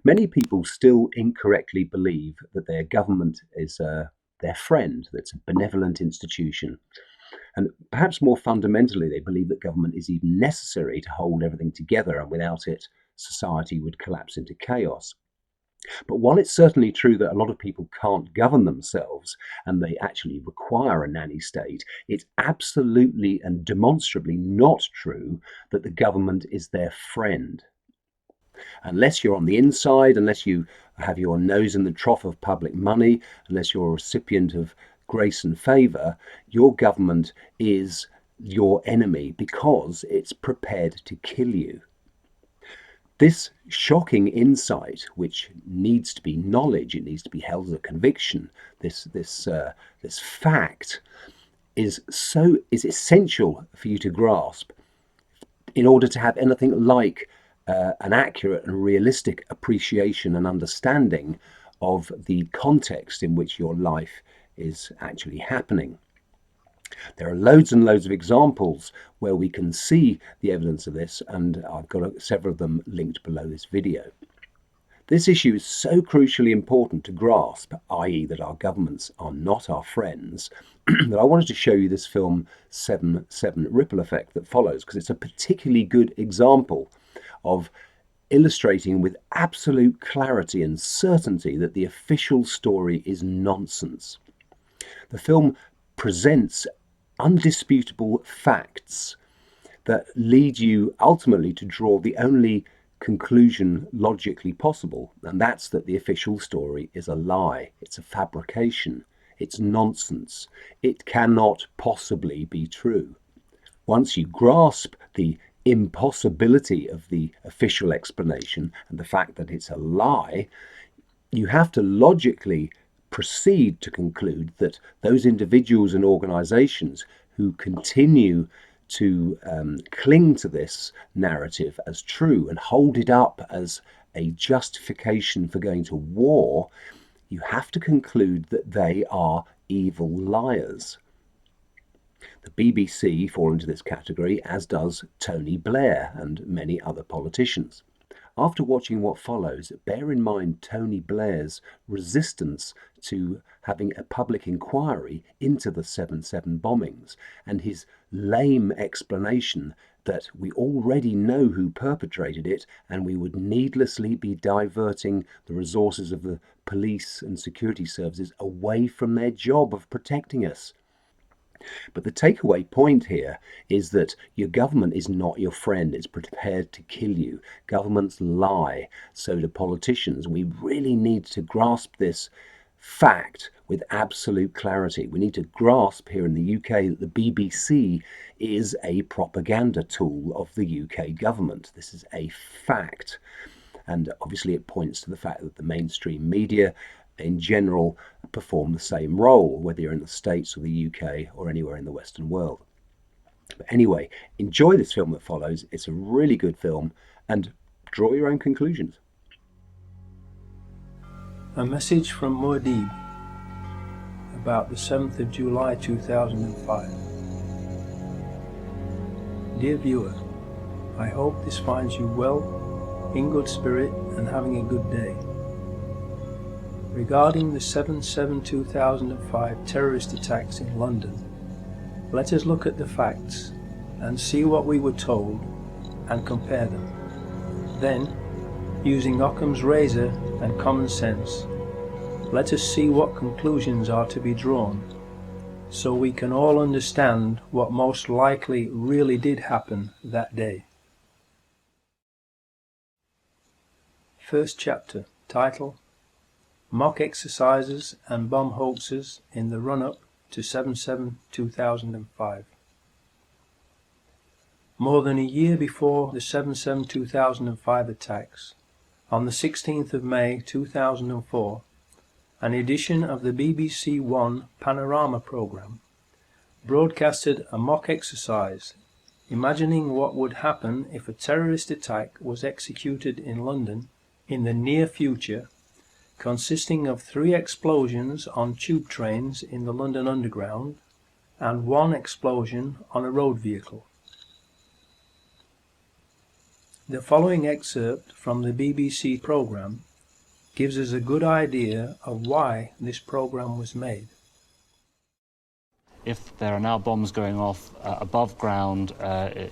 Many people still incorrectly believe that their government is their friend, that's a benevolent institution. And perhaps more fundamentally, they believe that government is even necessary to hold everything together, and without it, society would collapse into chaos. But while it's certainly true that a lot of people can't govern themselves and they actually require a nanny state, it's absolutely and demonstrably not true that the government is their friend. Unless you're on the inside, unless you have your nose in the trough of public money, unless you're a recipient of grace and favour, your government is your enemy because it's prepared to kill you. This shocking insight, which needs to be knowledge, it needs to be held as a conviction. This fact is essential for you to grasp in order to have anything like an accurate and realistic appreciation and understanding of the context in which your life is actually happening. There are loads and loads of examples where we can see the evidence of this, and I've got several of them linked below this video. This issue is so crucially important to grasp, i.e. that our governments are not our friends, that I wanted to show you this film 7/7 Ripple Effect that follows, because it's a particularly good example of illustrating with absolute clarity and certainty that the official story is nonsense. The film presents undisputable facts that lead you ultimately to draw the only conclusion logically possible, and that's that the official story is a lie. It's a fabrication. It's nonsense. It cannot possibly be true. Once you grasp the impossibility of the official explanation and the fact that it's a lie, you have to logically proceed to conclude that those individuals and organizations who continue to cling to this narrative as true and hold it up as a justification for going to war, you have to conclude that they are evil liars. The BBC fall into this category, as does Tony Blair and many other politicians. After watching what follows, bear in mind Tony Blair's resistance to having a public inquiry into the 7/7 bombings and his lame explanation that we already know who perpetrated it and we would needlessly be diverting the resources of the police and security services away from their job of protecting us. But the takeaway point here is that your government is not your friend. It's prepared to kill you. Governments lie. So do politicians. We really need to grasp this fact with absolute clarity. We need to grasp here in the UK that the BBC is a propaganda tool of the UK government. This is a fact. And obviously it points to the fact that the mainstream media in general perform the same role, whether you're in the States or the UK or anywhere in the Western world. But anyway, enjoy this film that follows. It's a really good film, and draw your own conclusions. A message from Muad'Dib about the 7th of July 2005. Dear viewer, I hope this finds you well, in good spirit and having a good day. Regarding the 7/7/2005 terrorist attacks in London, let us look at the facts and see what we were told and compare them. Then, using Occam's razor and common sense, let us see what conclusions are to be drawn, so we can all understand what most likely really did happen that day. First chapter, title: Mock Exercises and Bomb Hoaxes in the Run-Up to 7/7/2005. More than a year before the 7/7/2005 attacks, on the 16th of May 2004, an edition of the BBC One Panorama programme broadcasted a mock exercise imagining what would happen if a terrorist attack was executed in London in the near future, consisting of 3 explosions on tube trains in the London Underground and 1 explosion on a road vehicle. The following excerpt from the BBC programme gives us a good idea of why this program was made. If there are now bombs going off above ground,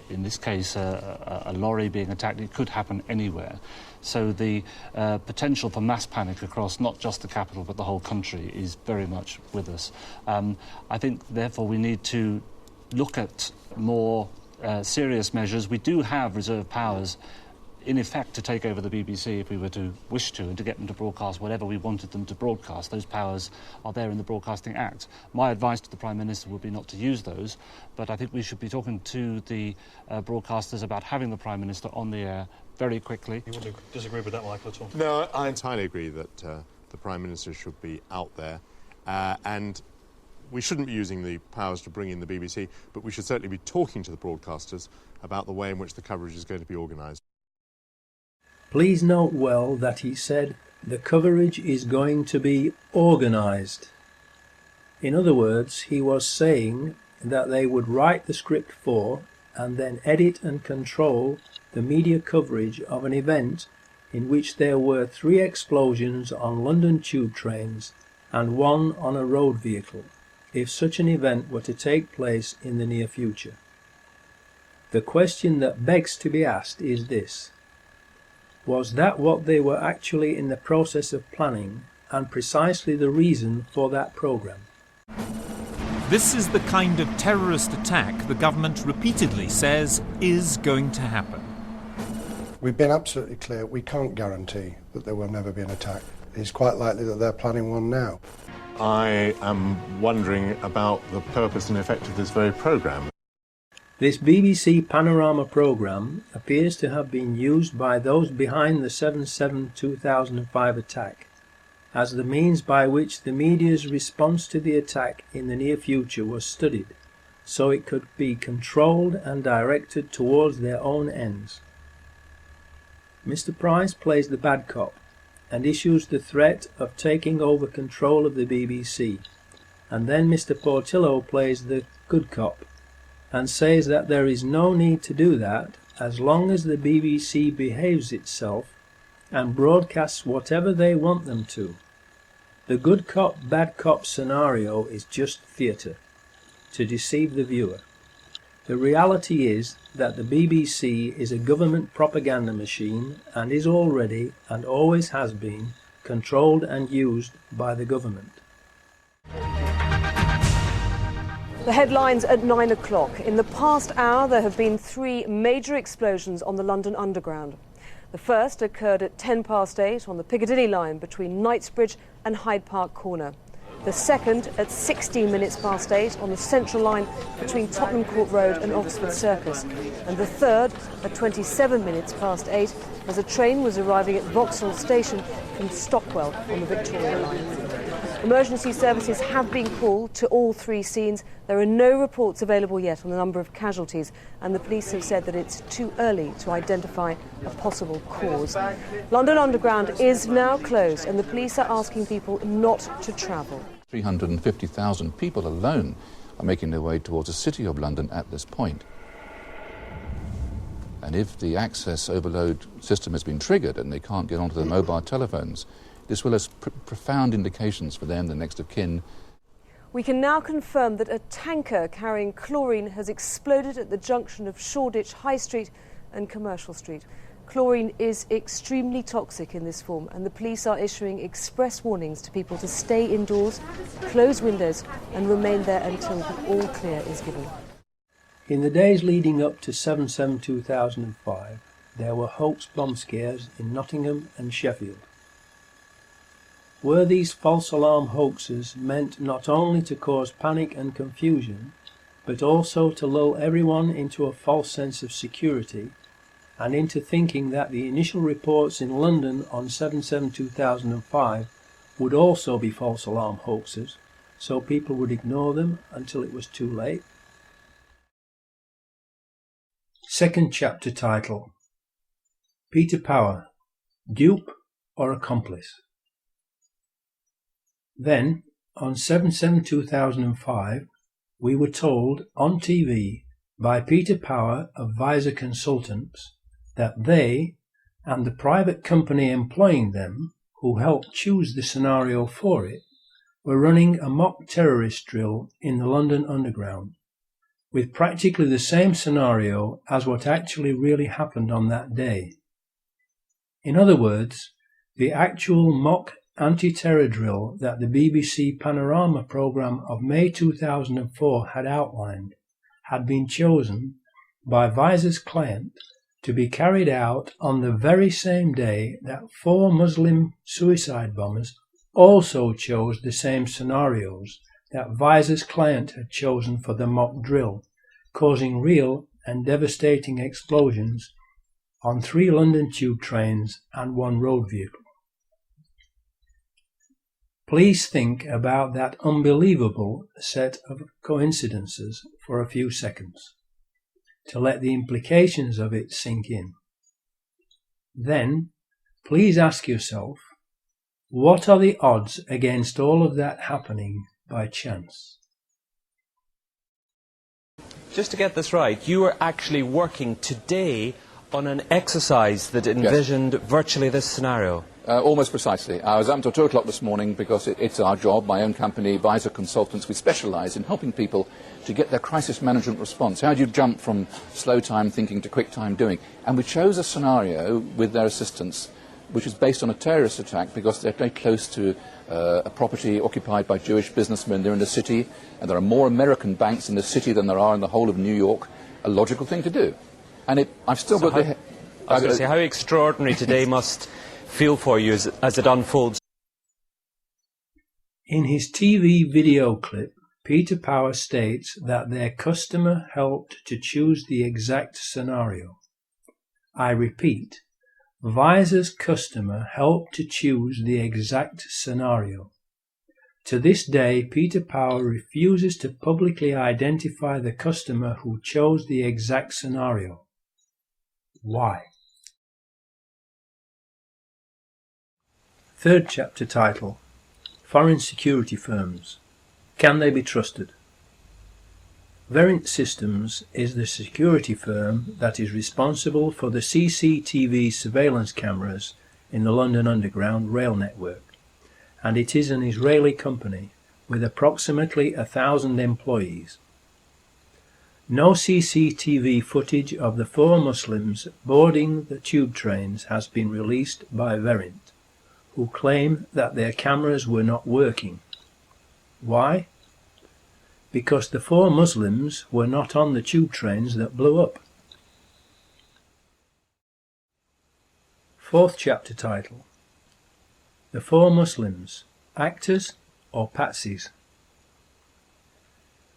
in this case a lorry being attacked, it could happen anywhere. So the potential for mass panic across not just the capital but the whole country is very much with us. I think therefore we need to look at more serious measures. We do have reserve powers in effect to take over the BBC if we were to wish to, and to get them to broadcast whatever we wanted them to broadcast. Those powers are there in the Broadcasting Act. My advice to the Prime Minister would be not to use those, but I think we should be talking to the broadcasters about having the Prime Minister on the air very quickly. You wouldn't disagree with that, Michael, at all? No, I entirely agree that the Prime Minister should be out there, and we shouldn't be using the powers to bring in the BBC, but we should certainly be talking to the broadcasters about the way in which the coverage is going to be organised. Please note well that he said the coverage is going to be organised. In other words, he was saying that they would write the script for and then edit and control the media coverage of an event in which there were 3 explosions on London tube trains and 1 on a road vehicle, if such an event were to take place in the near future. The question that begs to be asked is this: was that what they were actually in the process of planning, and precisely the reason for that programme? This is the kind of terrorist attack the government repeatedly says is going to happen. We've been absolutely clear we can't guarantee that there will never be an attack. It's quite likely that they're planning one now. I am wondering about the purpose and effect of this very programme. This BBC Panorama programme appears to have been used by those behind the 7/7/2005 attack as the means by which the media's response to the attack in the near future was studied, so it could be controlled and directed towards their own ends. Mr. Price plays the bad cop and issues the threat of taking over control of the BBC, and then Mr. Portillo plays the good cop and says that there is no need to do that as long as the BBC behaves itself and broadcasts whatever they want them to. The good cop, bad cop scenario is just theatre, to deceive the viewer. The reality is that the BBC is a government propaganda machine and is already, and always has been, controlled and used by the government. The headlines at 9 o'clock. In the past hour, there have been 3 major explosions on the London Underground. The first occurred at 8:10 on the Piccadilly line between Knightsbridge and Hyde Park Corner. The second at 8:16 on the Central line between Tottenham Court Road and Oxford Circus. And the third at 8:27 as a train was arriving at Vauxhall Station from Stockwell on the Victoria line. Emergency services have been called to all 3 scenes. There are no reports available yet on the number of casualties, and the police have said that it's too early to identify a possible cause. London Underground is now closed, and the police are asking people not to travel. 350,000 people alone are making their way towards the city of London at this point. And if the access overload system has been triggered and they can't get onto their mobile telephones, this will have profound implications for them, the next of kin. We can now confirm that a tanker carrying chlorine has exploded at the junction of Shoreditch High Street and Commercial Street. Chlorine is extremely toxic in this form, and the police are issuing express warnings to people to stay indoors, close windows and remain there until the all clear is given. In the days leading up to 7/7/2005, there were hoax bomb scares in Nottingham and Sheffield. Were these false alarm hoaxes meant not only to cause panic and confusion, but also to lull everyone into a false sense of security and into thinking that the initial reports in London on 7/7/2005 would also be false alarm hoaxes, so people would ignore them until it was too late? Second chapter title: Peter Power, Dupe or Accomplice? Then, on 7/7/2005, we were told on TV by Peter Power of Visor Consultants that they, and the private company employing them, who helped choose the scenario for it, were running a mock terrorist drill in the London Underground, with practically the same scenario as what actually really happened on that day. In other words, the actual mock anti-terror drill that the BBC Panorama programme of May 2004 had outlined had been chosen by Visor's client to be carried out on the very same day that 4 Muslim suicide bombers also chose the same scenarios that Visor's client had chosen for the mock drill, causing real and devastating explosions on 3 London tube trains and 1 road vehicle. Please think about that unbelievable set of coincidences for a few seconds, to let the implications of it sink in. Then, please ask yourself, what are the odds against all of that happening by chance? Just to get this right, you were actually working today on an exercise that envisioned virtually this scenario. Almost precisely. I was up until 2 o'clock this morning because it's our job, my own company, Visor Consultants. We specialise in helping people to get their crisis management response. How do you jump from slow time thinking to quick time doing? And we chose a scenario with their assistance which is based on a terrorist attack because they're very close to a property occupied by Jewish businessmen. They're in the city, and there are more American banks in the city than there are in the whole of New York. A logical thing to do. And I've still got the... I was going to say, how extraordinary today must feel for you as it unfolds. In his TV video clip, Peter Power states that their customer helped to choose the exact scenario. I repeat, Visor's customer helped to choose the exact scenario. To this day, Peter Power refuses to publicly identify the customer who chose the exact scenario. Why? Third chapter title: Foreign Security Firms. Can they be trusted? Verint Systems is the security firm that is responsible for the CCTV surveillance cameras in the London Underground rail network, and it is an Israeli company with approximately 1,000 employees. No CCTV footage of the 4 Muslims boarding the tube trains has been released by Verint, who claim that their cameras were not working. Why? Because the 4 Muslims were not on the tube trains that blew up. Fourth chapter title: The 4 Muslims, Actors or Patsies?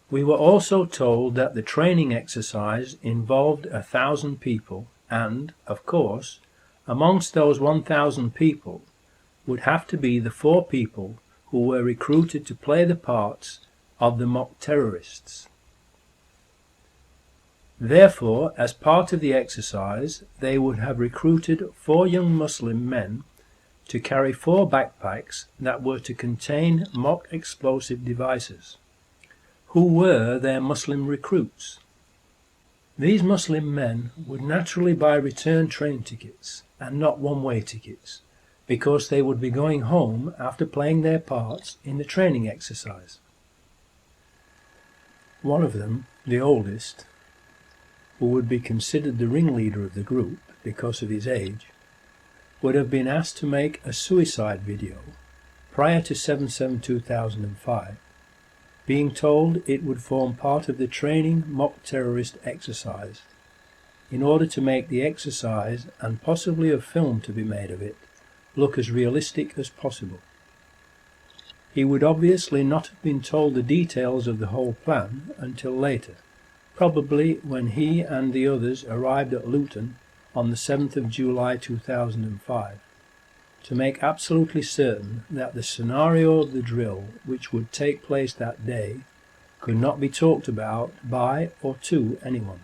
We were also told that the training exercise involved 1,000 people and, of course, amongst those 1,000 people would have to be the 4 people who were recruited to play the parts of the mock terrorists. Therefore, as part of the exercise, they would have recruited 4 young Muslim men to carry 4 backpacks that were to contain mock explosive devices. Who were their Muslim recruits? These Muslim men would naturally buy return train tickets and not one-way tickets, because they would be going home after playing their parts in the training exercise. One of them, the oldest, who would be considered the ringleader of the group because of his age, would have been asked to make a suicide video prior to 7/7/2005, being told it would form part of the training mock terrorist exercise, in order to make the exercise, and possibly a film to be made of it, look as realistic as possible. He would obviously not have been told the details of the whole plan until later, probably when he and the others arrived at Luton on the 7th of July 2005, to make absolutely certain that the scenario of the drill which would take place that day could not be talked about by or to anyone.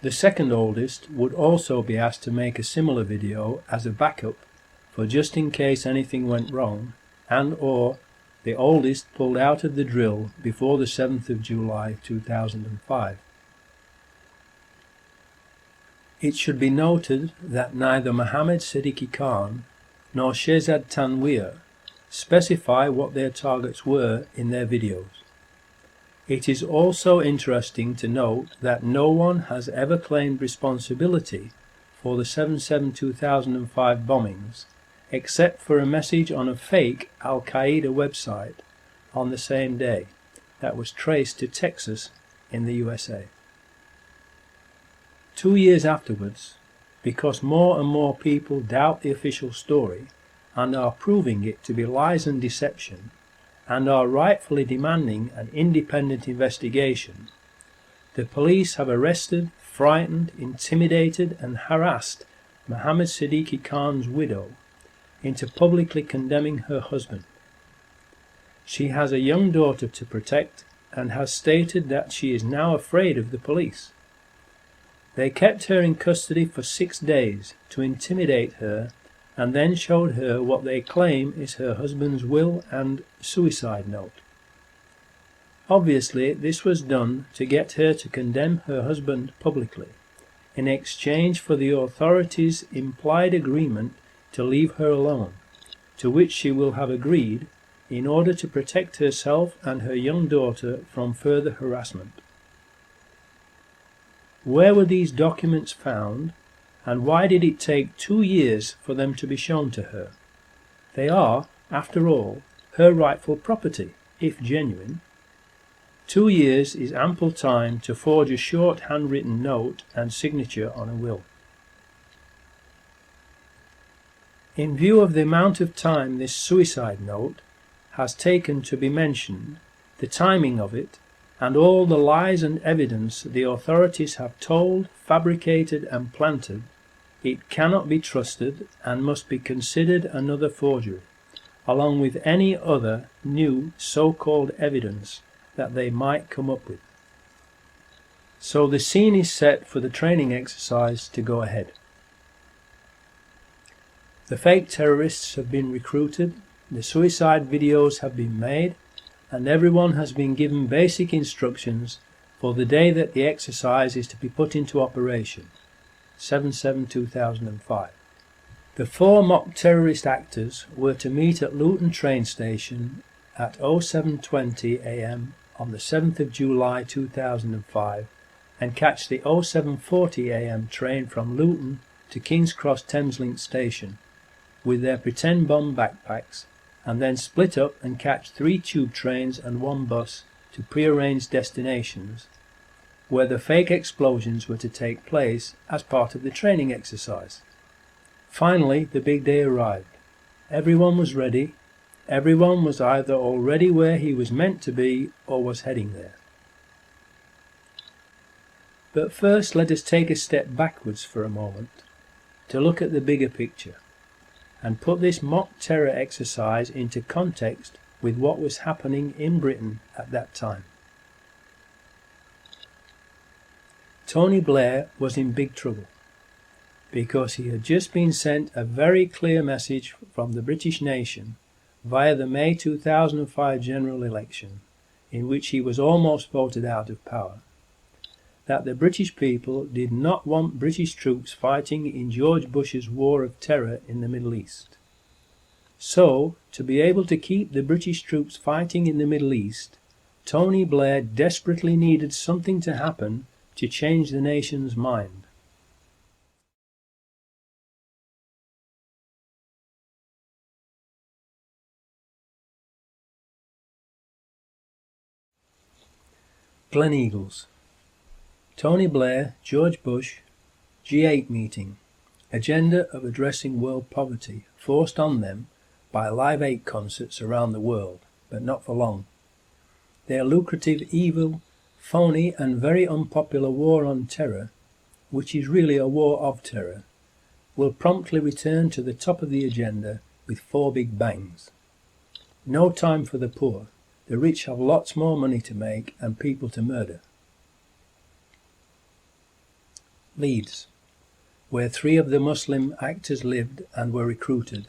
The second oldest would also be asked to make a similar video as a backup for just in case anything went wrong, and or the oldest pulled out of the drill before the 7th of July 2005. It should be noted that neither Mohammed Siddiqui Khan nor Shehzad Tanweer specify what their targets were in their videos. It is also interesting to note that no one has ever claimed responsibility for the 7/7/2005 bombings, except for a message on a fake Al-Qaeda website on the same day that was traced to Texas in the USA. 2 years afterwards, because more and more people doubt the official story and are proving it to be lies and deception, and are rightfully demanding an independent investigation, the police have arrested, frightened, intimidated and harassed Mohammed Siddiqui Khan's widow into publicly condemning her husband. She has a young daughter to protect and has stated that she is now afraid of the police. They kept her in custody for 6 days to intimidate her and then showed her what they claim is her husband's will and suicide note. Obviously, this was done to get her to condemn her husband publicly, in exchange for the authorities' implied agreement to leave her alone, to which she will have agreed in order to protect herself and her young daughter from further harassment. Where were these documents found, and why did it take 2 years for them to be shown to her? They are, after all, her rightful property, if genuine. 2 years is ample time to forge a short handwritten note and signature on a will. In view of the amount of time this suicide note has taken to be mentioned, the timing of it, and all the lies and evidence the authorities have told, fabricated and planted, it cannot be trusted and must be considered another forgery, along with any other new so-called evidence that they might come up with. So the scene is set for the training exercise to go ahead. The fake terrorists have been recruited, the suicide videos have been made, and everyone has been given basic instructions for the day that the exercise is to be put into operation, 7/7/2005. The 4 mock terrorist actors were to meet at Luton train station at 07:20 a.m. on the 7th of July 2005 and catch the 07:40 a.m. train from Luton to King's Cross Thameslink station with their pretend bomb backpacks, and then split up and catch 3 tube trains and 1 bus to prearranged destinations where the fake explosions were to take place as part of the training exercise. Finally, the big day arrived. Everyone was ready. Everyone was either already where he was meant to be or was heading there. But first, let us take a step backwards for a moment to look at the bigger picture and put this mock terror exercise into context with what was happening in Britain at that time. Tony Blair was in big trouble because he had just been sent a very clear message from the British nation via the May 2005 general election, in which he was almost voted out of power, that the British people did not want British troops fighting in George Bush's war of terror in the Middle East. So, to be able to keep the British troops fighting in the Middle East, Tony Blair desperately needed something to happen to change the nation's mind. Gleneagles. Tony Blair, George Bush, G8 meeting. Agenda of addressing world poverty forced on them by Live 8 concerts around the world, but not for long. Their lucrative, evil, phony and very unpopular war on terror, which is really a war of terror, will promptly return to the top of the agenda with 4 big bangs. No time for the poor. The rich have lots more money to make and people to murder. Leeds, where 3 of the Muslim actors lived and were recruited,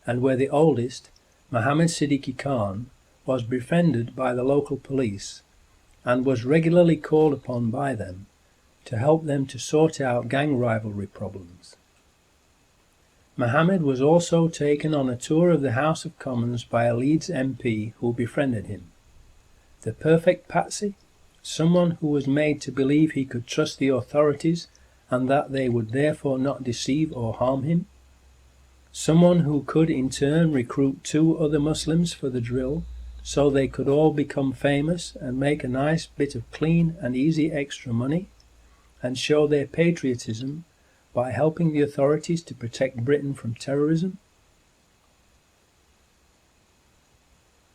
and where the oldest, Mohammed Siddiqui Khan, was befriended by the local police and was regularly called upon by them to help them to sort out gang rivalry problems. Mohammed was also taken on a tour of the House of Commons by a Leeds MP who befriended him. The perfect patsy? Someone who was made to believe he could trust the authorities and that they would therefore not deceive or harm him? Someone who could in turn recruit 2 other Muslims for the drill so they could all become famous and make a nice bit of clean and easy extra money and show their patriotism by helping the authorities to protect Britain from terrorism?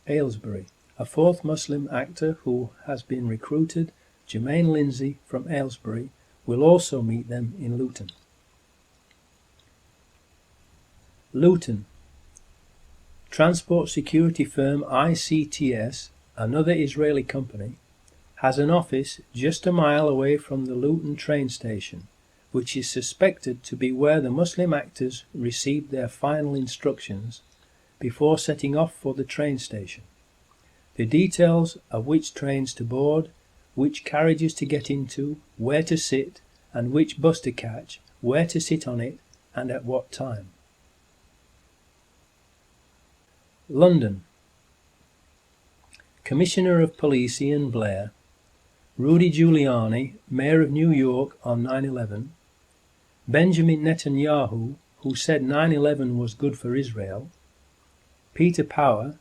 Aylesbury. A 4th Muslim actor who has been recruited, Jermaine Lindsay from Aylesbury, will also meet them in Luton. Luton. Transport security firm ICTS, another Israeli company, has an office just a mile away from the Luton train station, which is suspected to be where the Muslim actors received their final instructions before setting off for the train station. The details of which trains to board, which carriages to get into, where to sit, and which bus to catch, where to sit on it, and at what time. London. Commissioner of Police Ian Blair, Rudy Giuliani, Mayor of New York on 9/11, Benjamin Netanyahu, who said 9/11 was good for Israel, Peter Power,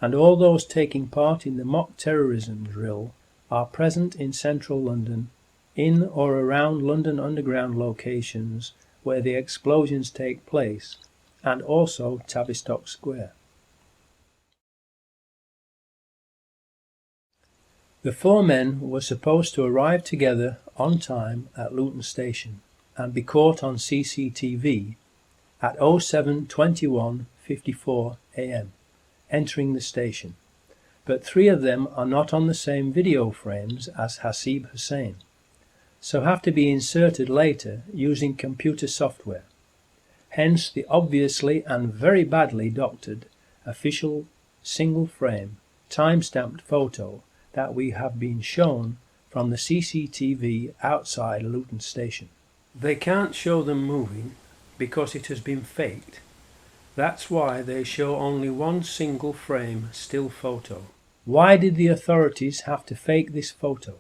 and all those taking part in the mock terrorism drill are present in central London, in or around London Underground locations where the explosions take place, and also Tavistock Square. The 4 men were supposed to arrive together on time at Luton Station and be caught on CCTV at 07:21:54 a.m. entering the station, but 3 of them are not on the same video frames as Hasib Hussein, so have to be inserted later using computer software, hence the obviously and very badly doctored official single frame time-stamped photo that we have been shown from the CCTV outside Luton Station. They can't show them moving because it has been faked. That's why they show only one single frame still photo. Why did the authorities have to fake this photo?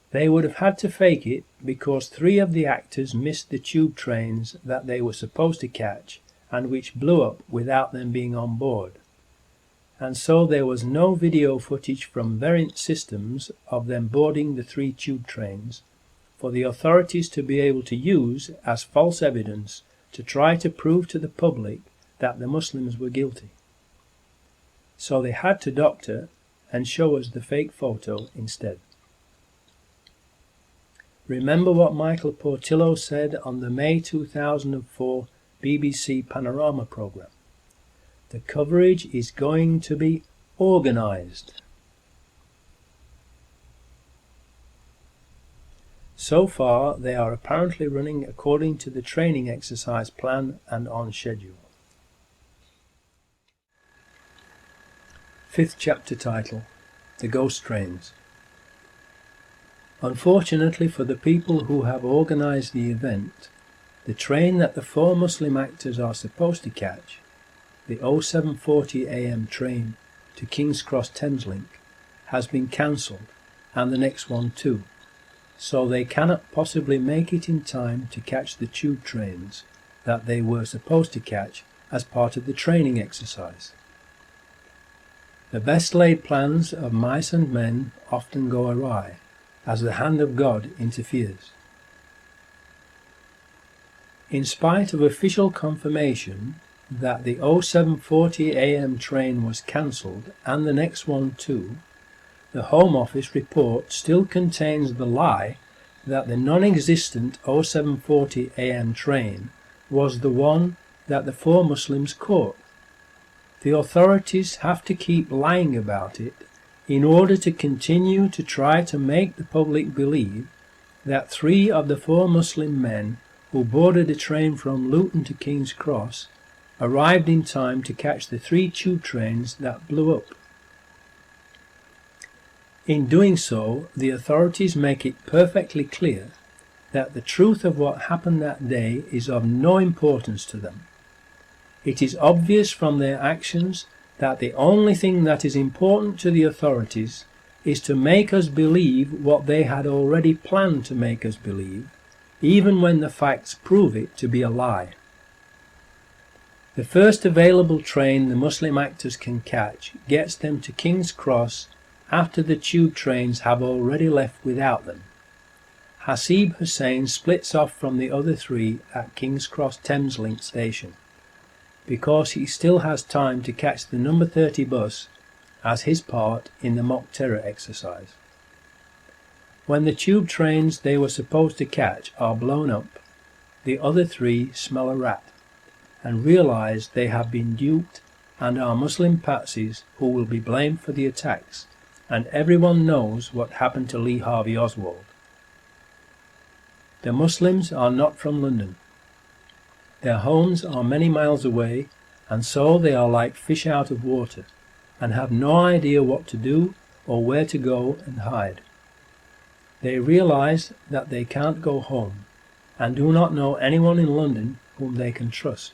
They would have had to fake it because 3 of the actors missed the tube trains that they were supposed to catch and which blew up without them being on board. And so there was no video footage from variant systems of them boarding the 3 tube trains for the authorities to be able to use as false evidence to try to prove to the public that the Muslims were guilty. So they had to doctor and show us the fake photo instead. Remember what Michael Portillo said on the May 2004 BBC Panorama programme. The coverage is going to be organised. So far, they are apparently running according to the training exercise plan and on schedule. 5th chapter title, The Ghost Trains. Unfortunately for the people who have organised the event, the train that the 4 Muslim actors are supposed to catch, the 07:40 a.m. train to King's Cross Thameslink, has been cancelled, and the next one too, so they cannot possibly make it in time to catch the tube trains that they were supposed to catch as part of the training exercise. The best laid plans of mice and men often go awry, as the hand of God interferes. In spite of official confirmation that the 07:40 a.m. train was cancelled and the next one too, the Home Office report still contains the lie that the non-existent 07:40 a.m. train was the one that the 4 Muslims caught. The authorities have to keep lying about it in order to continue to try to make the public believe that 3 of the 4 Muslim men who boarded a train from Luton to King's Cross arrived in time to catch the 3 tube trains that blew up. In doing so, the authorities make it perfectly clear that the truth of what happened that day is of no importance to them. It is obvious from their actions that the only thing that is important to the authorities is to make us believe what they had already planned to make us believe, even when the facts prove it to be a lie. The first available train the Muslim actors can catch gets them to King's Cross after the tube trains have already left without them. Hasib Hussain splits off from the other three at King's Cross Thameslink station, because he still has time to catch the number 30 bus as his part in the mock terror exercise. When the tube trains they were supposed to catch are blown up, the other three smell a rat and realise they have been duped and are Muslim patsies who will be blamed for the attacks, and everyone knows what happened to Lee Harvey Oswald. The Muslims are not from London. Their homes are many miles away, and so they are like fish out of water and have no idea what to do or where to go and hide. They realise that they can't go home and do not know anyone in London whom they can trust.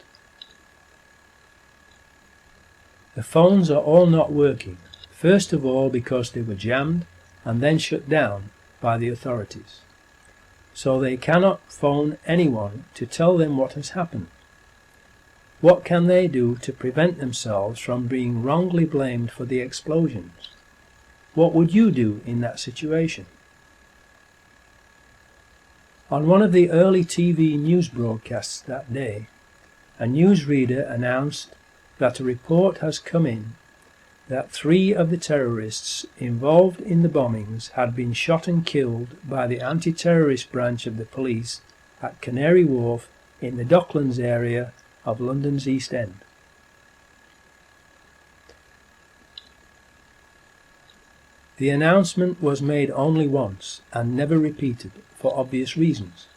The phones are all not working, first of all because they were jammed and then shut down by the authorities. So they cannot phone anyone to tell them what has happened. What can they do to prevent themselves from being wrongly blamed for the explosions? What would you do in that situation? On one of the early TV news broadcasts that day, a newsreader announced that a report has come in that 3 of the terrorists involved in the bombings had been shot and killed by the anti-terrorist branch of the police at Canary Wharf in the Docklands area of London's East End. The announcement was made only once and never repeated for obvious reasons.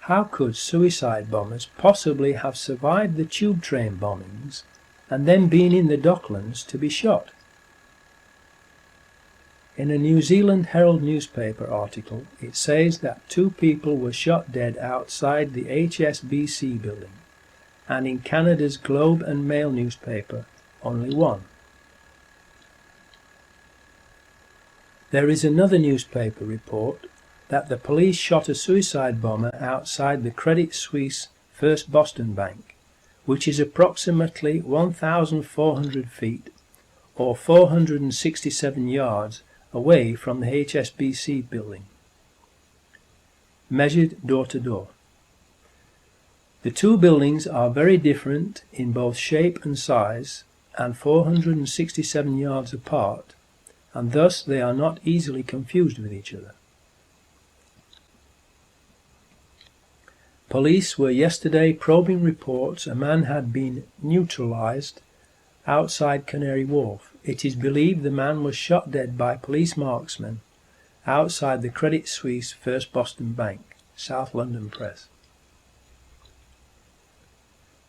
How could suicide bombers possibly have survived the tube train bombings and then been in the Docklands to be shot? In a New Zealand Herald newspaper article, it says that 2 people were shot dead outside the HSBC building, and in Canada's Globe and Mail newspaper, only 1. There is another newspaper report that the police shot a suicide bomber outside the Credit Suisse First Boston Bank, which is approximately 1,400 feet or 467 yards away from the HSBC building, measured door to door. The 2 buildings are very different in both shape and size, and 467 yards apart, and thus they are not easily confused with each other. Police were yesterday probing reports a man had been neutralised outside Canary Wharf. It is believed the man was shot dead by police marksmen outside the Credit Suisse First Boston Bank, South London Press.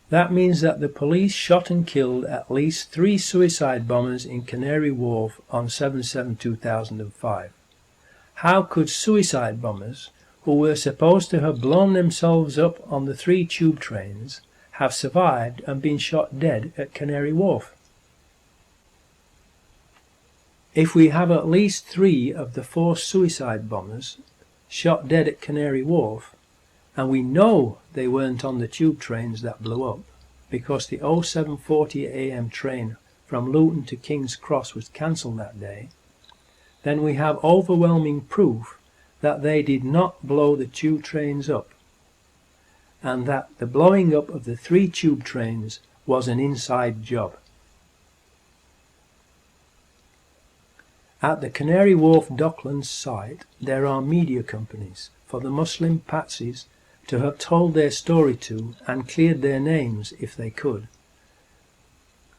That means that the police shot and killed at least 3 suicide bombers in Canary Wharf on 7/7/2005. How could suicide bombers, who were supposed to have blown themselves up on the 3 tube trains, have survived and been shot dead at Canary Wharf? If we have at least 3 of the 4 suicide bombers shot dead at Canary Wharf, and we know they weren't on the tube trains that blew up, because the 07:40 AM train from Luton to King's Cross was cancelled that day, then we have overwhelming proof that they did not blow the tube trains up, and that the blowing up of the 3 tube trains was an inside job. At the Canary Wharf Docklands site there are media companies for the Muslim patsies to have told their story to and cleared their names if they could,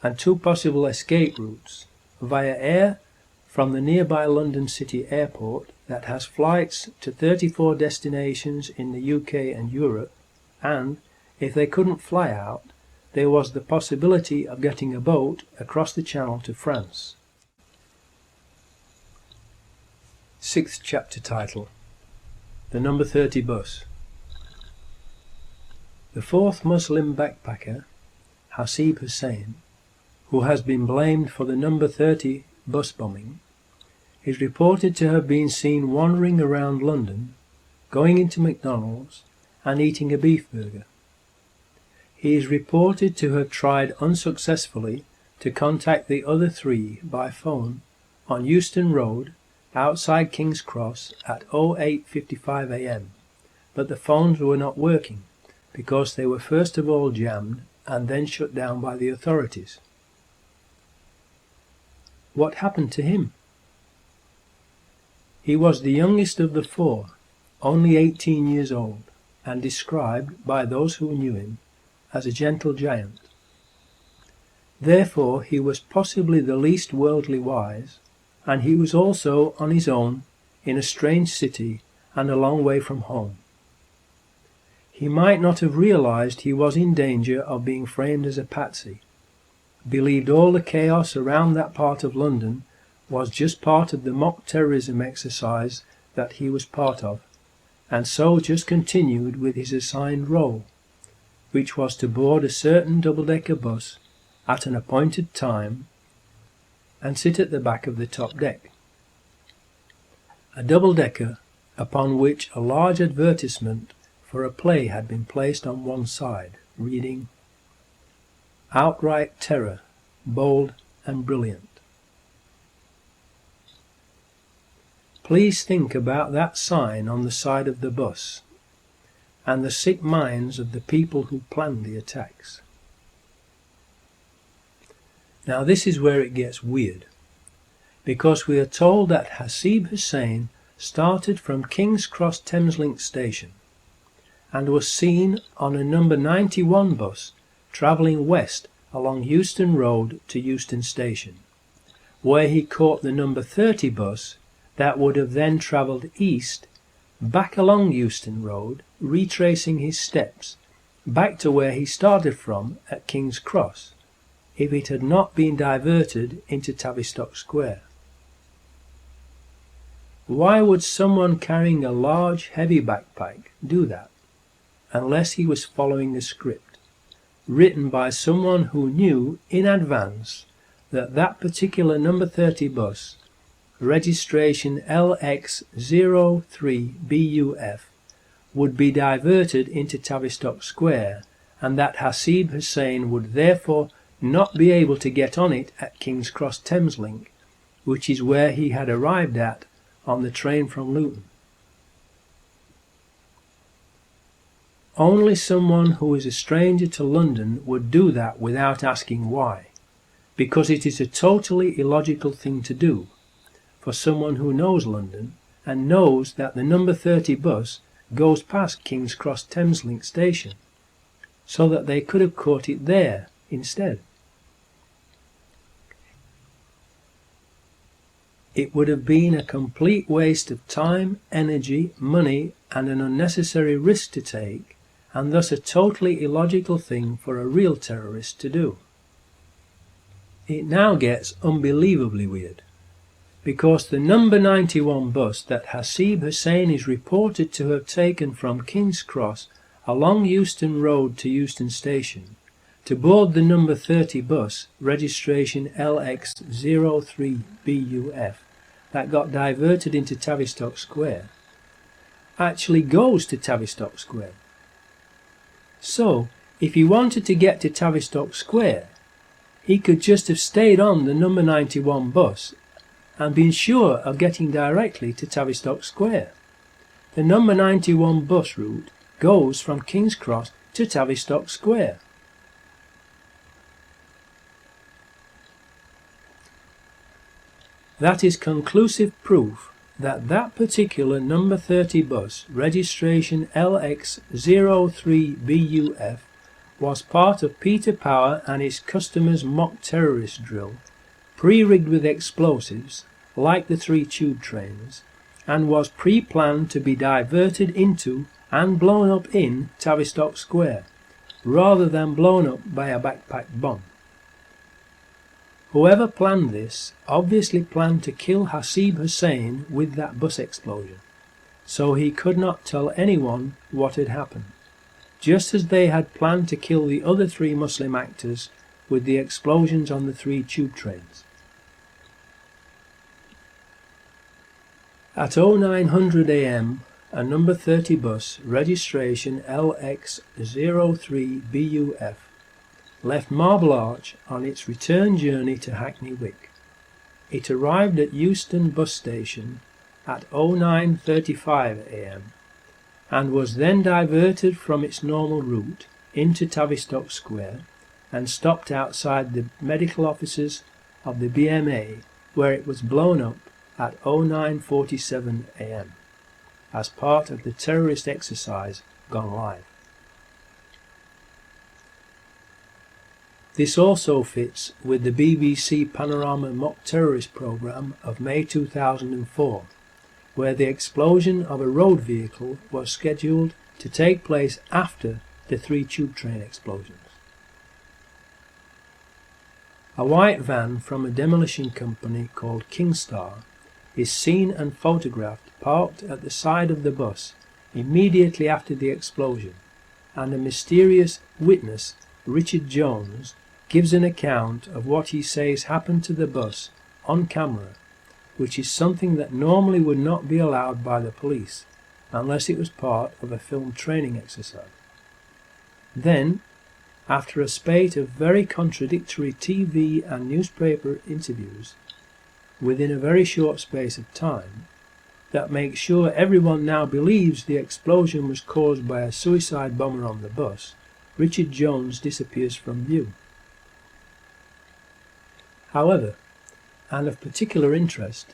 and 2 possible escape routes: via air from the nearby London City Airport that has flights to 34 destinations in the UK and Europe, and, if they couldn't fly out, there was the possibility of getting a boat across the Channel to France. 6th chapter title, The Number 30 Bus. The fourth Muslim backpacker, Hasib Hussein, who has been blamed for the number 30 bus bombing, is reported to have been seen wandering around London, going into McDonald's and eating a beef burger. He is reported to have tried unsuccessfully to contact the other three by phone on Euston Road outside King's Cross at 08:55 AM, but the phones were not working because they were first of all jammed and then shut down by the authorities. What happened to him? He was the youngest of the four, only 18 years old, and described by those who knew him as a gentle giant. Therefore he was possibly the least worldly wise, and he was also on his own in a strange city and a long way from home. He might not have realized he was in danger of being framed as a patsy, believed all the chaos around that part of London was just part of the mock terrorism exercise that he was part of, and so just continued with his assigned role, which was to board a certain double-decker bus at an appointed time and sit at the back of the top deck. A double-decker upon which a large advertisement for a play had been placed on one side, reading, "Outright Terror, Bold and Brilliant." Please think about that sign on the side of the bus and the sick minds of the people who planned the attacks. Now this is where it gets weird, because we are told that Hasib Hussein started from King's Cross Thameslink station and was seen on a number 91 bus travelling west along Euston Road to Euston Station, where he caught the number 30 bus that would have then travelled east back along Euston Road, retracing his steps back to where he started from at King's Cross, if it had not been diverted into Tavistock Square. Why would someone carrying a large, heavy backpack do that, unless he was following a script, written by someone who knew in advance that that particular number 30 bus, registration LX03BUF, would be diverted into Tavistock Square, and that Hasib Hussein would therefore not be able to get on it at King's Cross Thameslink, which is where he had arrived at on the train from Luton? Only someone who is a stranger to London would do that without asking why, because it is a totally illogical thing to do for someone who knows London and knows that the number 30 bus goes past King's Cross Thameslink station, so that they could have caught it there instead. It would have been a complete waste of time, energy, money, and an unnecessary risk to take, and thus a totally illogical thing for a real terrorist to do. It now gets unbelievably weird, because the number 91 bus that Hasib Hussein is reported to have taken from King's Cross along Euston Road to Euston Station to board the number 30 bus, registration LX03BUF, that got diverted into Tavistock Square, actually goes to Tavistock Square. So, if he wanted to get to Tavistock Square, he could just have stayed on the number 91 bus and been sure of getting directly to Tavistock Square. The number 91 bus route goes from King's Cross to Tavistock Square. That is conclusive proof that that particular number 30 bus, registration LX03BUF, was part of Peter Power and his customers' mock terrorist drill, pre-rigged with explosives, like the 3 tube trains, and was pre-planned to be diverted into and blown up in Tavistock Square, rather than blown up by a backpack bomb. Whoever planned this obviously planned to kill Hasib Hussein with that bus explosion, so he could not tell anyone what had happened, just as they had planned to kill the other 3 Muslim actors with the explosions on the 3 tube trains. At 0900 AM, a number 30 bus, registration LX03BUF, left Marble Arch on its return journey to Hackney Wick. It arrived at Euston bus station at 09:35 AM and was then diverted from its normal route into Tavistock Square and stopped outside the medical offices of the BMA, where it was blown up at 09:47 AM as part of the terrorist exercise gone live. This also fits with the BBC Panorama mock terrorist programme of May 2004, where the explosion of a road vehicle was scheduled to take place after the 3 tube train explosions. A white van from a demolition company called Kingstar is seen and photographed parked at the side of the bus immediately after the explosion, and a mysterious witness, Richard Jones, gives an account of what he says happened to the bus on camera, which is something that normally would not be allowed by the police unless it was part of a film training exercise. Then, after a spate of very contradictory TV and newspaper interviews within a very short space of time that makes sure everyone now believes the explosion was caused by a suicide bomber on the bus, Richard Jones disappears from view. However, and of particular interest,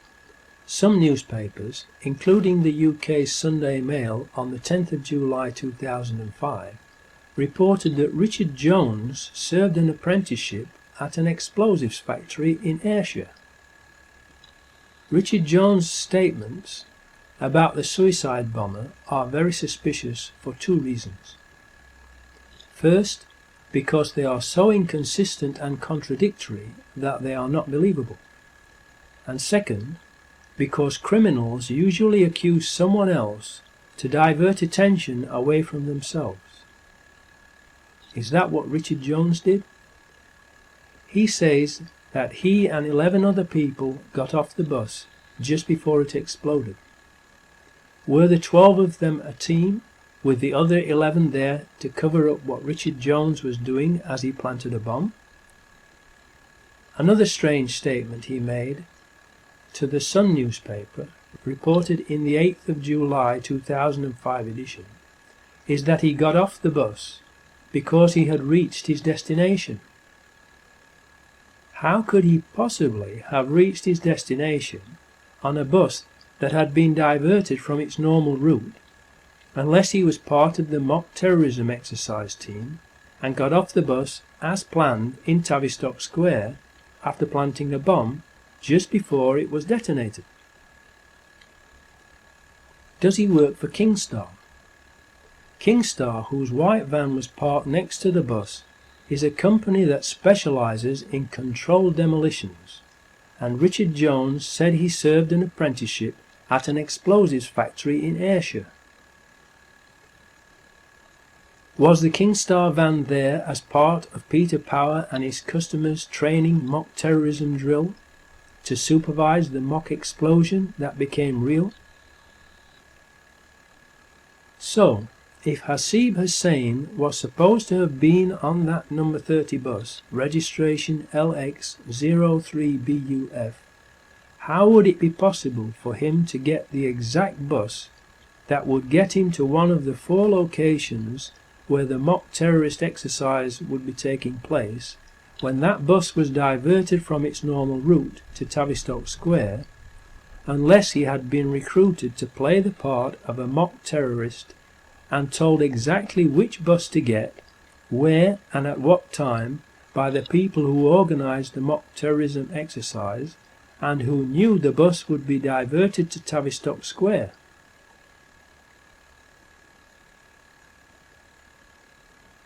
some newspapers, including the UK's Sunday Mail on the 10th of July 2005, reported that Richard Jones served an apprenticeship at an explosives factory in Ayrshire. Richard Jones' statements about the suicide bomber are very suspicious for 2 reasons. First, because they are so inconsistent and contradictory that they are not believable. And second, because criminals usually accuse someone else to divert attention away from themselves. Is that what Richard Jones did? He says that he and 11 other people got off the bus just before it exploded. Were the 12 of them a team, with the other 11 there to cover up what Richard Jones was doing as he planted a bomb? Another strange statement he made to the Sun newspaper, reported in the 8th of July 2005 edition, is that he got off the bus because he had reached his destination. How could he possibly have reached his destination on a bus that had been diverted from its normal route, unless he was part of the mock terrorism exercise team and got off the bus as planned in Tavistock Square after planting a bomb just before it was detonated? Does he work for Kingstar? Kingstar, whose white van was parked next to the bus, is a company that specialises in controlled demolitions, and Richard Jones said he served an apprenticeship at an explosives factory in Ayrshire. Was the Kingstar van there as part of Peter Power and his customers' training mock terrorism drill to supervise the mock explosion that became real? So, if Hasib Hussein was supposed to have been on that number 30 bus, registration LX03BUF, how would it be possible for him to get the exact bus that would get him to one of the 4 locations where the mock terrorist exercise would be taking place, when that bus was diverted from its normal route to Tavistock Square, unless he had been recruited to play the part of a mock terrorist and told exactly which bus to get, where and at what time by the people who organised the mock terrorism exercise and who knew the bus would be diverted to Tavistock Square?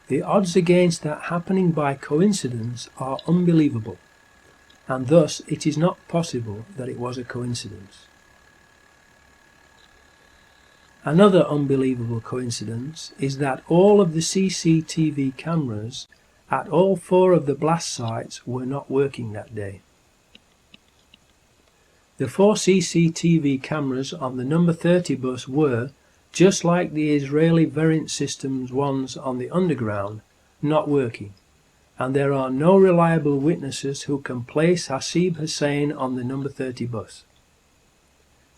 The odds against that happening by coincidence are unbelievable, and thus it is not possible that it was a coincidence. Another unbelievable coincidence is that all of the CCTV cameras at all 4 of the blast sites were not working that day. The 4 CCTV cameras on the number 30 bus were, just like the Israeli Variant Systems ones on the underground, not working, and there are no reliable witnesses who can place Hasib Hussein on the number 30 bus.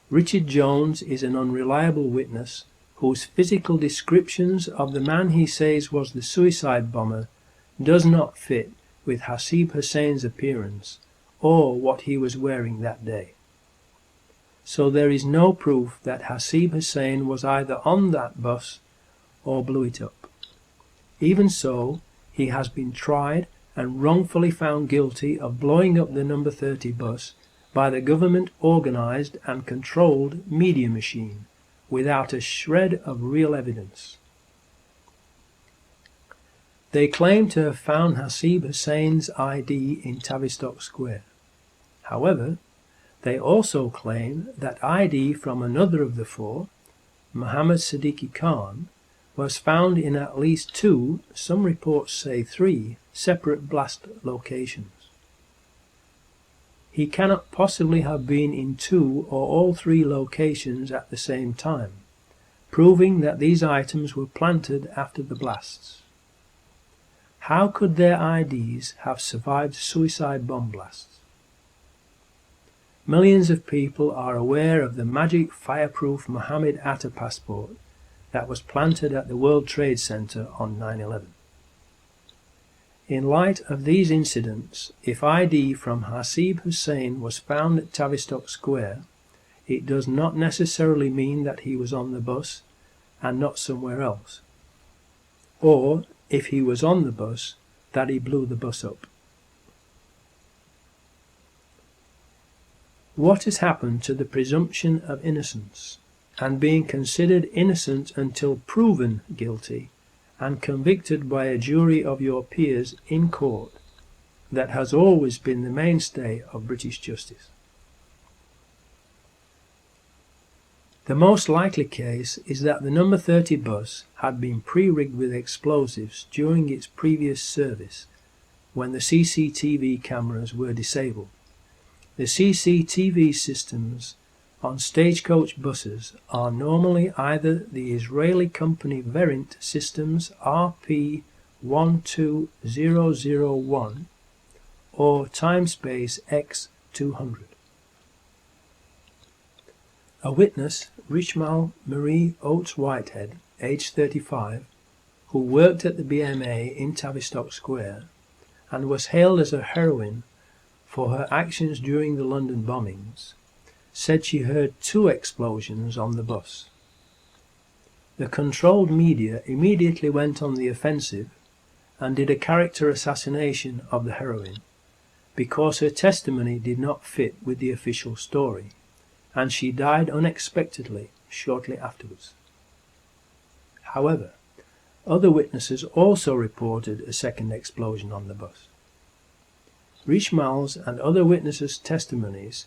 Richard Jones is an unreliable witness whose physical descriptions of the man he says was the suicide bomber does not fit with Hasib Hussein's appearance or what he was wearing that day. So there is no proof that Hasib Hussein was either on that bus or blew it up. Even so, he has been tried and wrongfully found guilty of blowing up the number 30 bus by the government-organised and controlled media machine, without a shred of real evidence. They claim to have found Hasib Hussein's ID in Tavistock Square. However, they also claim that ID from another of the 4, Mohammed Siddiqui Khan, was found in at least 2, some reports say 3, separate blast locations. He cannot possibly have been in 2 or all 3 locations at the same time, proving that these items were planted after the blasts. How could their IDs have survived suicide bomb blasts? Millions of people are aware of the magic fireproof Mohammed Atta passport that was planted at the World Trade Center on 9/11. In light of these incidents, if ID from Hasib Hussein was found at Tavistock Square, it does not necessarily mean that he was on the bus and not somewhere else. Or, if he was on the bus, that he blew the bus up. What has happened to the presumption of innocence and being considered innocent until proven guilty and convicted by a jury of your peers in court that has always been the mainstay of British justice? The most likely case is that the number 30 bus had been pre-rigged with explosives during its previous service when the CCTV cameras were disabled. The CCTV systems on stagecoach buses are normally either the Israeli company Variant Systems RP12001 or Timespace X200. A witness, Richmal Marie Oates Whitehead, aged 35, who worked at the BMA in Tavistock Square and was hailed as a heroine for her actions during the London bombings, said she heard 2 explosions on the bus. The controlled media immediately went on the offensive and did a character assassination of the heroine because her testimony did not fit with the official story, and she died unexpectedly shortly afterwards. However, other witnesses also reported a second explosion on the bus. Richmal's and other witnesses' testimonies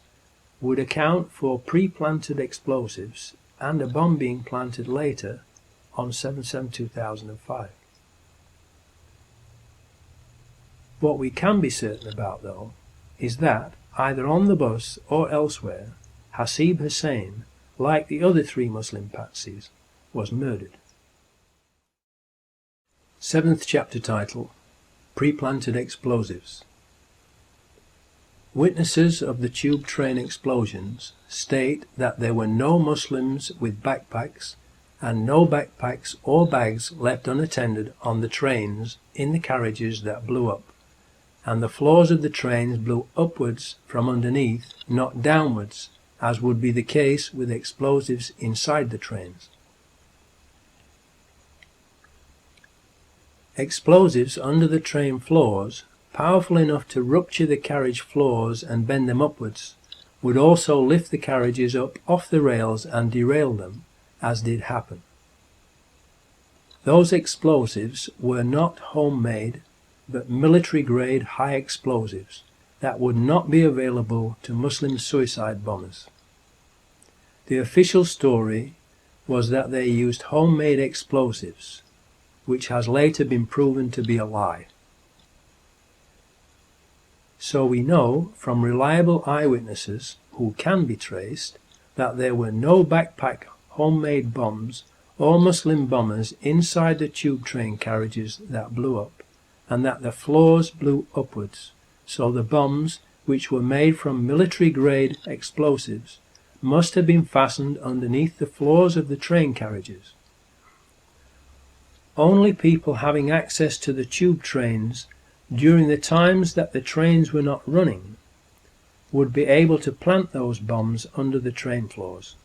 would account for pre-planted explosives and a bomb being planted later on 7/7/2005. What we can be certain about, though, is that, either on the bus or elsewhere, Hasib Hussein, like the other 3 Muslim patsies, was murdered. 7th chapter title: Pre-planted explosives. Witnesses of the tube train explosions state that there were no Muslims with backpacks and no backpacks or bags left unattended on the trains in the carriages that blew up, and the floors of the trains blew upwards from underneath, not downwards, as would be the case with explosives inside the trains. Explosives under the train floors, powerful enough to rupture the carriage floors and bend them upwards, would also lift the carriages up off the rails and derail them, as did happen. Those explosives were not homemade, but military-grade high explosives, that would not be available to Muslim suicide bombers. The official story was that they used homemade explosives, which has later been proven to be a lie. So we know from reliable eyewitnesses who can be traced that there were no backpack homemade bombs or Muslim bombers inside the tube train carriages that blew up, and that the floors blew upwards, so the bombs, which were made from military-grade explosives, must have been fastened underneath the floors of the train carriages. Only people having access to the tube trains during the times that the trains were not running would be able to plant those bombs under the train floors.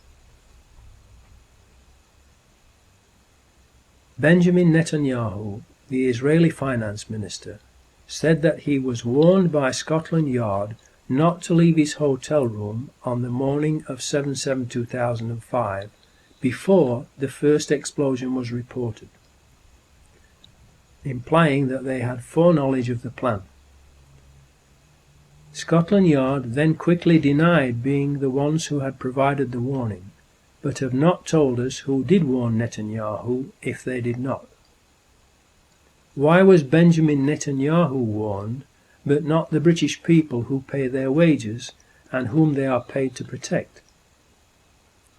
Benjamin Netanyahu, the Israeli finance minister, said that he was warned by Scotland Yard not to leave his hotel room on the morning of 7/7/2005 before the first explosion was reported, implying that they had foreknowledge of the plan. Scotland Yard then quickly denied being the ones who had provided the warning, but have not told us who did warn Netanyahu if they did not. Why was Benjamin Netanyahu warned, but not the British people who pay their wages and whom they are paid to protect?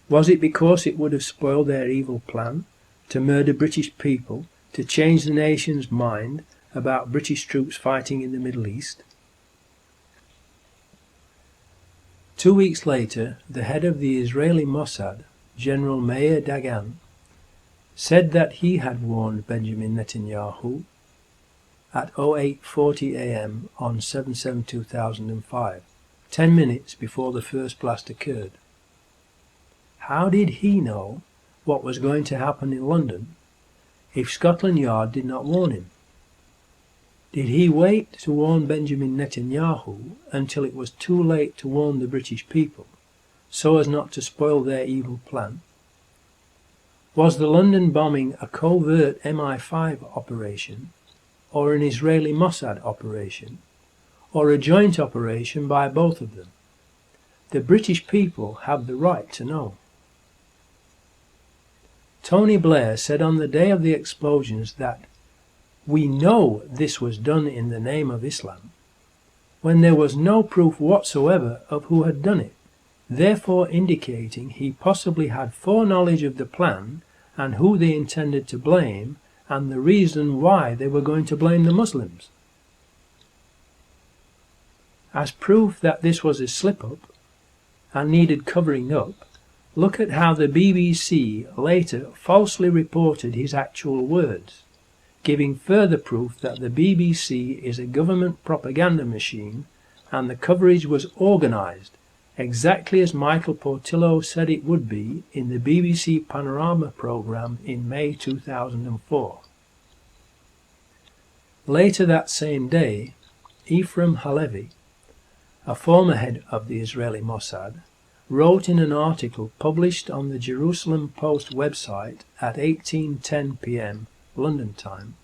Was it because it would have spoiled their evil plan to murder British people, to change the nation's mind about British troops fighting in the Middle East? 2 weeks later, the head of the Israeli Mossad, General Meir Dagan, said that he had warned Benjamin Netanyahu at 08:40 a.m. on 7/7/2005, 10 minutes before the first blast occurred. How did he know what was going to happen in London if Scotland Yard did not warn him? Did he wait to warn Benjamin Netanyahu until it was too late to warn the British people, so as not to spoil their evil plan? Was the London bombing a covert MI5 operation, or an Israeli Mossad operation, or a joint operation by both of them? The British people have the right to know. Tony Blair said on the day of the explosions that "we know this was done in the name of Islam," when there was no proof whatsoever of who had done it, therefore indicating he possibly had foreknowledge of the plan and who they intended to blame and the reason why they were going to blame the Muslims. As proof that this was a slip-up and needed covering up, look at how the BBC later falsely reported his actual words, giving further proof that the BBC is a government propaganda machine and the coverage was organised exactly as Michael Portillo said it would be in the BBC Panorama programme in May 2004. Later that same day, Ephraim Halevi, a former head of the Israeli Mossad, wrote in an article published on the Jerusalem Post website at 18:10 p.m. London time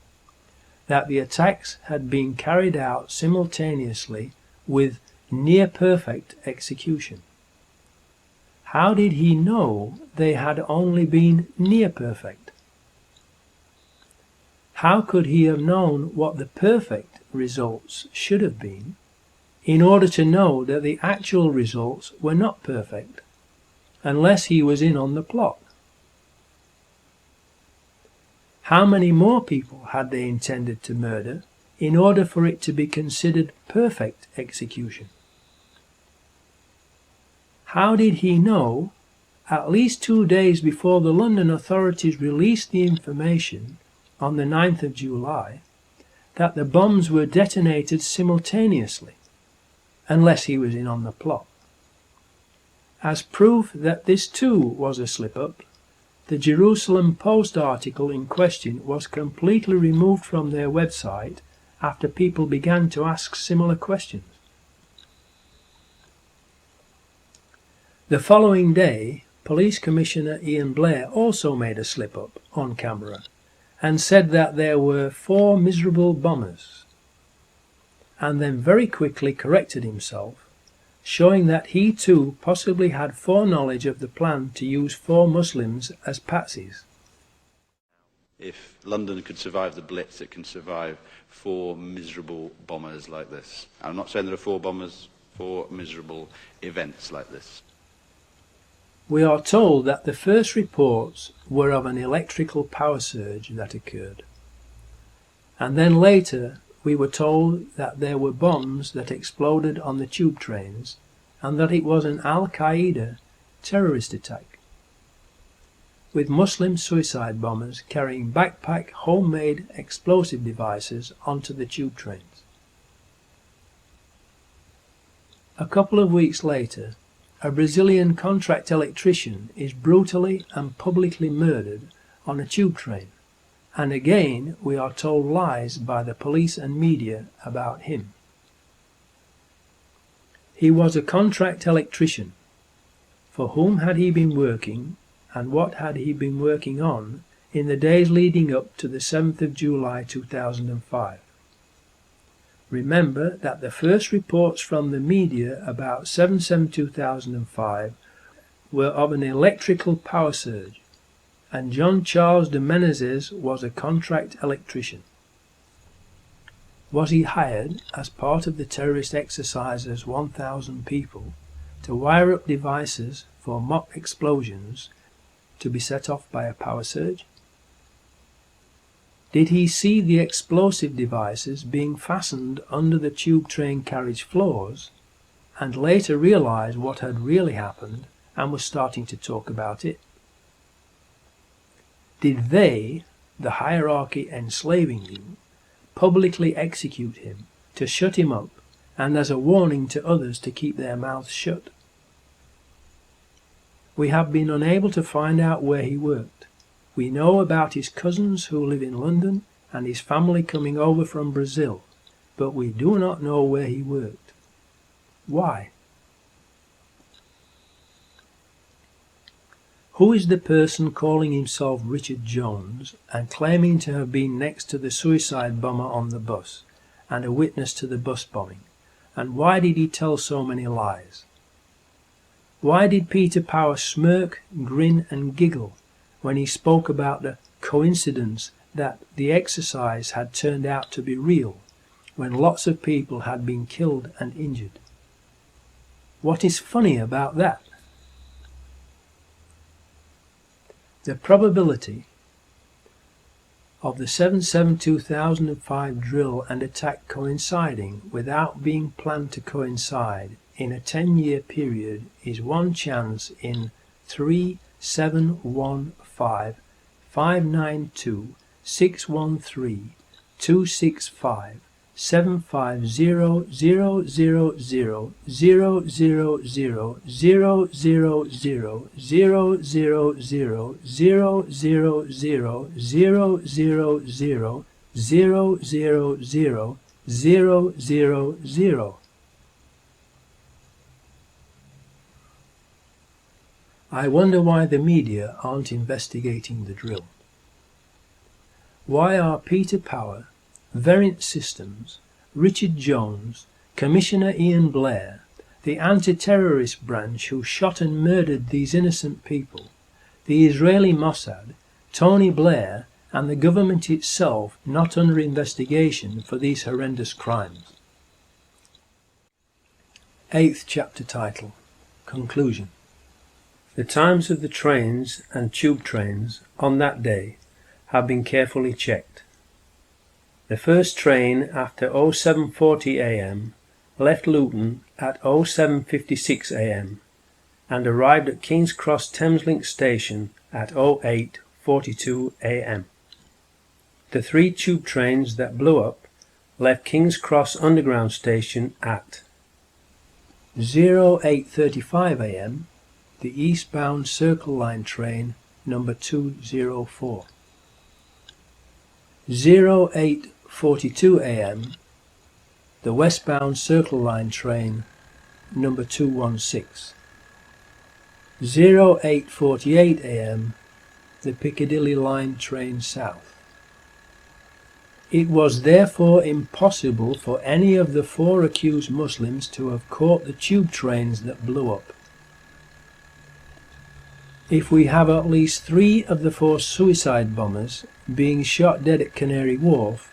that the attacks had been carried out simultaneously with near-perfect execution. How did he know they had only been near-perfect? How could he have known what the perfect results should have been in order to know that the actual results were not perfect, unless he was in on the plot? How many more people had they intended to murder in order for it to be considered perfect execution? How did he know, at least 2 days before the London authorities released the information on the 9th of July, that the bombs were detonated simultaneously, unless he was in on the plot? As proof that this too was a slip-up, the Jerusalem Post article in question was completely removed from their website after people began to ask similar questions. The following day, Police Commissioner Ian Blair also made a slip-up on camera and said that there were 4 miserable bombers, and then very quickly corrected himself, showing that he too possibly had foreknowledge of the plan to use 4 Muslims as patsies. If London could survive the Blitz, it can survive 4 miserable bombers like this. I'm not saying there are 4 bombers, 4 miserable events like this. We are told that the first reports were of an electrical power surge that occurred. And then later we were told that there were bombs that exploded on the tube trains and that it was an Al-Qaeda terrorist attack, with Muslim suicide bombers carrying backpack homemade explosive devices onto the tube trains. A couple of weeks later, a Brazilian contract electrician is brutally and publicly murdered on a tube train, and again we are told lies by the police and media about him. He was a contract electrician. For whom had he been working, and what had he been working on in the days leading up to the 7th of July 2005? Remember that the first reports from the media about 7/7/2005 were of an electrical power surge, and John Charles de Menezes was a contract electrician. Was he hired as part of the terrorist exercise's 1,000 people to wire up devices for mock explosions to be set off by a power surge? Did he see the explosive devices being fastened under the tube train carriage floors and later realize what had really happened and was starting to talk about it? Did they, the hierarchy enslaving you, publicly execute him to shut him up and as a warning to others to keep their mouths shut? We have been unable to find out where he worked. We know about his cousins who live in London and his family coming over from Brazil, but we do not know where he worked. Why? Who is the person calling himself Richard Jones and claiming to have been next to the suicide bomber on the bus and a witness to the bus bombing? And why did he tell so many lies? Why did Peter Power smirk, grin and giggle when he spoke about the coincidence that the exercise had turned out to be real when lots of people had been killed and injured? What is funny about that? The probability of the 7/7/2005 drill and attack coinciding without being planned to coincide in a 10-year period is 1 chance in 3, 7, 1, 5, 592, 613, 265, 750, 000, 000, 000. I wonder why the media aren't investigating the drill. Why are Peter Power, Verint Systems, Richard Jones, Commissioner Ian Blair, the anti-terrorist branch who shot and murdered these innocent people, the Israeli Mossad, Tony Blair and the government itself not under investigation for these horrendous crimes? 8th chapter title. Conclusion. The times of the trains and tube trains on that day have been carefully checked. The first train after 0740 am left Luton at 0756 am and arrived at King's Cross Thameslink station at 0842 am. The 3 tube trains that blew up left King's Cross Underground station at 0835 am, the eastbound Circle Line train number 204. 0842 am, the westbound Circle Line train number 216. 0848 am, the Piccadilly Line train south. It was therefore impossible for any of the 4 accused Muslims to have caught the tube trains that blew up. If we have at least 3 of the 4 suicide bombers being shot dead at Canary Wharf,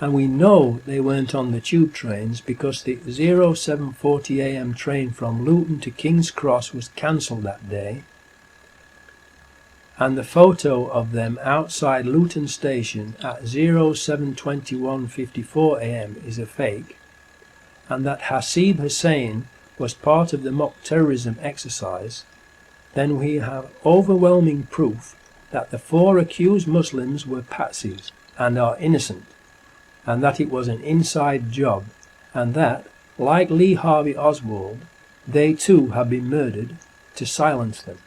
and we know they weren't on the tube trains because the 0740 AM train from Luton to King's Cross was cancelled that day, and the photo of them outside Luton Station at 0721:54 AM is a fake, and that Hasib Hussain was part of the mock terrorism exercise, then we have overwhelming proof that the 4 accused Muslims were patsies and are innocent, and that it was an inside job, and that, like Lee Harvey Oswald, they too have been murdered to silence them.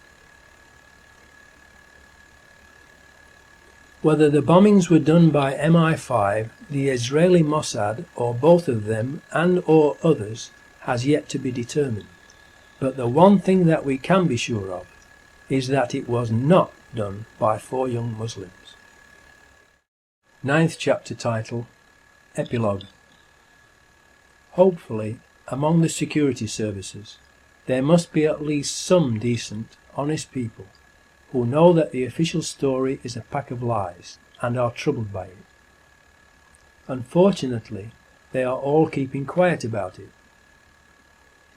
Whether the bombings were done by MI5, the Israeli Mossad, or both of them and or others has yet to be determined. But the one thing that we can be sure of is that it was not done by 4 young Muslims. 9th chapter title, Epilogue. Hopefully, among the security services, there must be at least some decent, honest people who know that the official story is a pack of lies and are troubled by it. Unfortunately, they are all keeping quiet about it.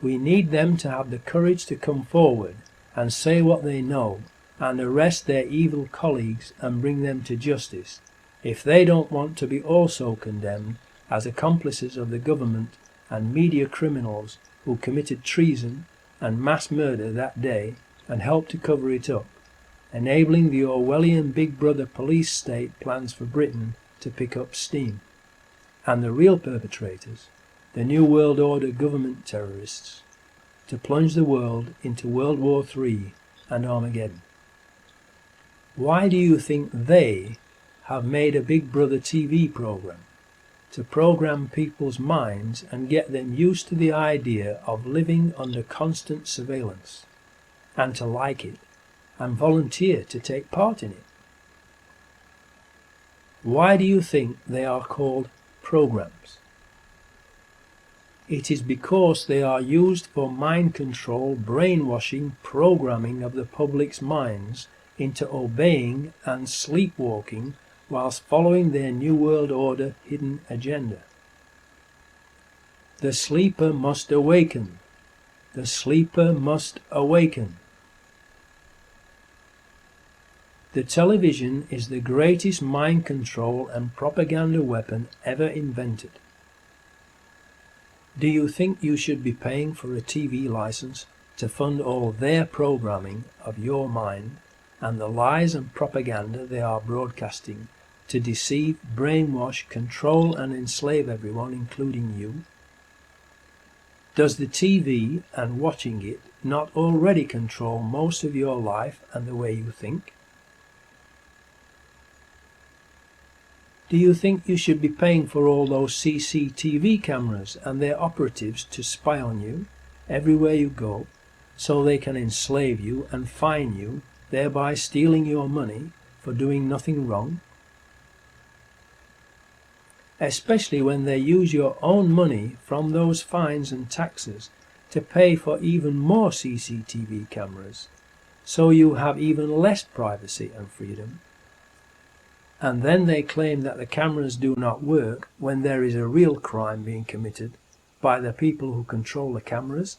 We need them to have the courage to come forward and say what they know and arrest their evil colleagues and bring them to justice if they don't want to be also condemned as accomplices of the government and media criminals who committed treason and mass murder that day and helped to cover it up, enabling the Orwellian Big Brother police state plans for Britain to pick up steam, and the real perpetrators, the New World Order government terrorists, to plunge the world into World War III and Armageddon. Why do you think they have made a Big Brother TV program? To program people's minds and get them used to the idea of living under constant surveillance, and to like it, and volunteer to take part in it. Why do you think they are called programs? It is because they are used for mind control, brainwashing, programming of the public's minds into obeying and sleepwalking whilst following their New World Order hidden agenda. The sleeper must awaken. The sleeper must awaken. The television is the greatest mind control and propaganda weapon ever invented. Do you think you should be paying for a TV license to fund all their programming of your mind and the lies and propaganda they are broadcasting to deceive, brainwash, control and enslave everyone, including you? Does the TV and watching it not already control most of your life and the way you think? Do you think you should be paying for all those CCTV cameras and their operatives to spy on you everywhere you go, so they can enslave you and fine you, thereby stealing your money for doing nothing wrong? Especially when they use your own money from those fines and taxes to pay for even more CCTV cameras, so you have even less privacy and freedom. And then they claim that the cameras do not work when there is a real crime being committed by the people who control the cameras.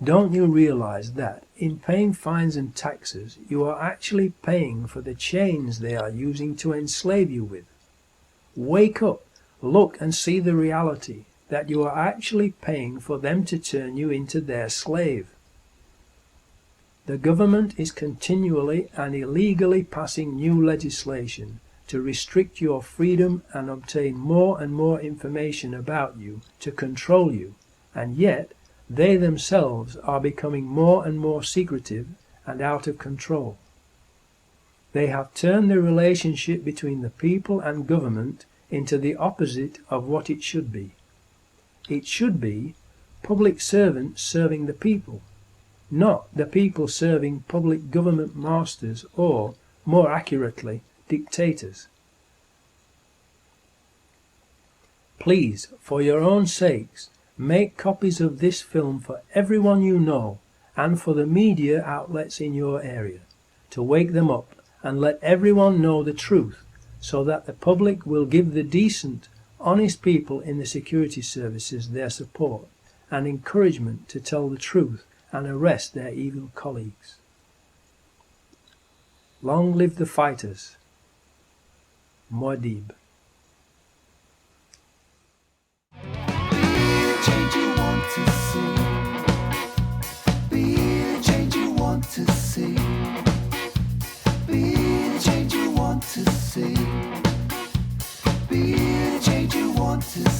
Don't you realize that in paying fines and taxes you are actually paying for the chains they are using to enslave you with? Wake up, look and see the reality that you are actually paying for them to turn you into their slave. The government is continually and illegally passing new legislation to restrict your freedom and obtain more and more information about you to control you, and yet they themselves are becoming more and more secretive and out of control. They have turned the relationship between the people and government into the opposite of what it should be. It should be public servants serving the people, not the people serving public government masters, or, more accurately, dictators. Please, for your own sakes, make copies of this film for everyone you know and for the media outlets in your area, to wake them up and let everyone know the truth, so that the public will give the decent, honest people in the security services their support and encouragement to tell the truth and arrest their evil colleagues. Long live the fighters. Muad'Dib. To see, be the change you want to see, be the change you want to see.